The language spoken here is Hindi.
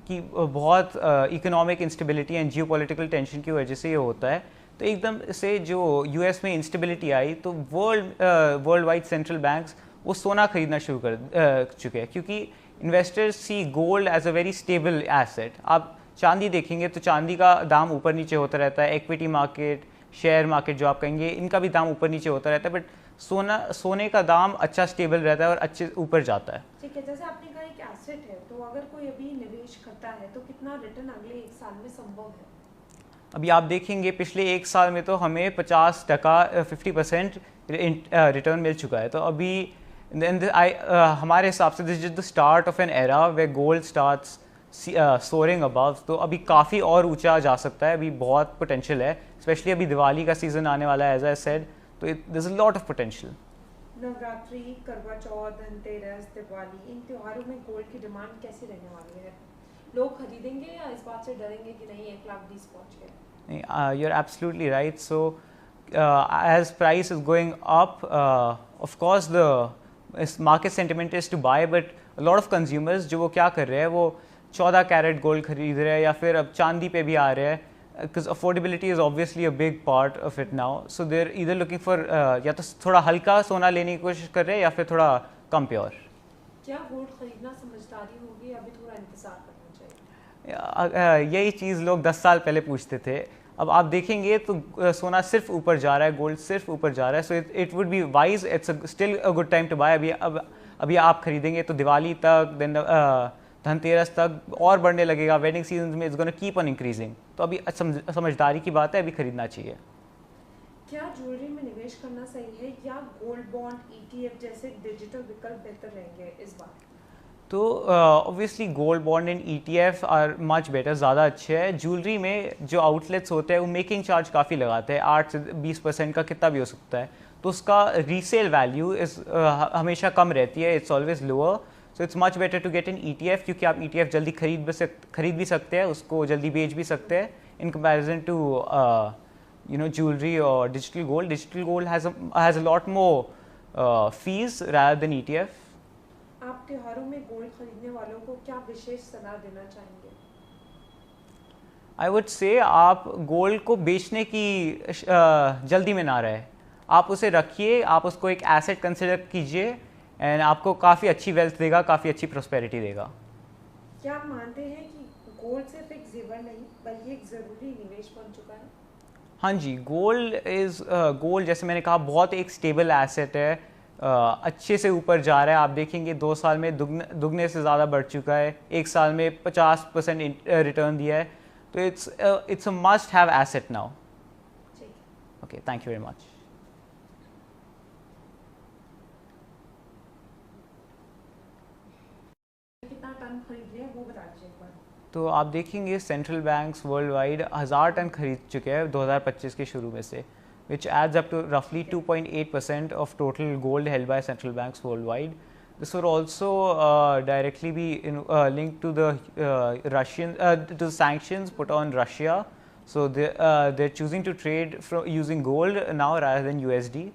कि बहुत economic instability and geopolitical tension की वजह से ये होता है, तो एकदम से जो यूएस में इंस्टेबिलिटी आई तो वर्ल्ड वाइड सेंट्रल बैंक्स वो सोना खरीदना शुरू कर चुके हैं, क्योंकि investors see gold as a very stable asset. आप चांदी देखेंगे तो चांदी का दाम ऊपर नीचे होता रहता है, इक्विटी मार्केट, शेयर मार्केट जो आप कहेंगे, इनका भी दाम ऊपर नीचे होता रहता है, बट सोने का दाम अच्छा स्टेबल रहता है और अच्छे ऊपर जाता है। ठीक है, जैसे आपने कहा एक एसेट है, तो अगर कोई अभी निवेश करता है तो कितना रिटर्न अगले 1 साल में संभव है? अभी आप देखेंगे पिछले 1 साल में तो हमें 50% 50% रिटर्न मिल चुका है। तो अभी हमारे हिसाब से this is the start of an era way gold starts soaring above. तो अभी काफ़ी और ऊंचा जा सकता है, अभी बहुत पोटेंशियल है, स्पेशली अभी दिवाली का सीज़न आने वाला है एज आई सेड, तो there is a lot of potential. Navratri, Karva Chauth, Dhanteras, Diwali, इन त्योहारों में गोल्ड की डिमांड कैसी रहने वाली है? लोग खरीदेंगे या इस बात से डरेंगे कि नहीं 1,20,000 पहुंच गए? You're absolutely right. So, as price is going up, of course the market sentiment is to buy, but a lot of consumers जो वो क्या कर रहे हैं, वो 14 कैरेट गोल्ड खरीद रहे हैं या फिर अब चांदी पे भी आ रहे हैं, because affordability is obviously a big part of it now. So they're either looking for या तो थोड़ा हल्का सोना लेने की कोशिश कर रहे हैं या फिर थोड़ा कम प्योर। क्या गोल्ड खरीदना समझदारी होगी, अभी थोड़ा इंतजार करना चाहिए? यही चीज़ लोग 10 साल पहले पूछते थे। अब आप देखेंगे तो सोना सिर्फ ऊपर जा रहा है, गोल्ड सिर्फ ऊपर जा रहा है। So it would be wise, it's still a good time to buy. अभी आप खरीदेंगे तो दिवाली तक, देन धनतेरस तक और बढ़ने लगेगा, वेडिंग सीजन में it's gonna keep on increasing. तो अभी समझदारी की बात है, अभी खरीदना चाहिए। क्या ज्वेलरी में निवेश करना सही है या गोल्ड बॉन्ड, ETF जैसे डिजिटल विकल्प बेहतर रहेंगे इस बार? तो obviously gold bond and ETF are much better, ज़्यादा अच्छे हैं। ज्वेलरी में जो आउटलेट्स होते हैं वो मेकिंग चार्ज काफ़ी लगाते हैं, 8 से 20% का कितना भी हो सकता है, तो उसका रीसेल वैल्यू हमेशा कम रहती है, it's always lower. So it's much better to get in ETF, क्योंकि आप ETF जल्दी खरीद भी सकते हैं, उसको जल्दी बेच भी सकते हैं, इन कंपैरिजन टू ज्वेलरी और digital gold. Digital gold has a lot more fees rather than ETF। आप त्योहारों में गोल्ड खरीदने वालों को क्या विशेष सलाह देना चाहेंगे? आई वुड से आप गोल्ड को बेचने की जल्दी में ना रहे, आप उसे रखिए, आप उसको एक एसेट कंसिडर कीजिए, एंड आपको काफ़ी अच्छी वेल्थ देगा, काफ़ी अच्छी प्रॉस्पेरिटी देगा। क्या आप मानते हैं कि गोल्ड सिर्फ एक जेवर नहीं बल्कि एक ज़रूरी निवेश बन चुका है? हाँ जी, गोल्ड जैसे मैंने कहा बहुत एक स्टेबल एसेट है, अच्छे से ऊपर जा रहा है। आप देखेंगे 2 साल में दुगने से ज़्यादा बढ़ चुका है, 1 साल में 50% रिटर्न दिया है, तो it's a must have asset now. Okay, thank you very much. कितना टन खरीद रहे हैं वो बता दीजिए एक बार। तो आप देखेंगे central banks worldwide 1000 tonne खरीद चुके हैं 2025 के शुरू में से, which adds up to roughly 2.8% of total gold held by central banks worldwide. This would also directly be linked to the to the sanctions put on Russia. So they're choosing to trade using gold now rather than USD.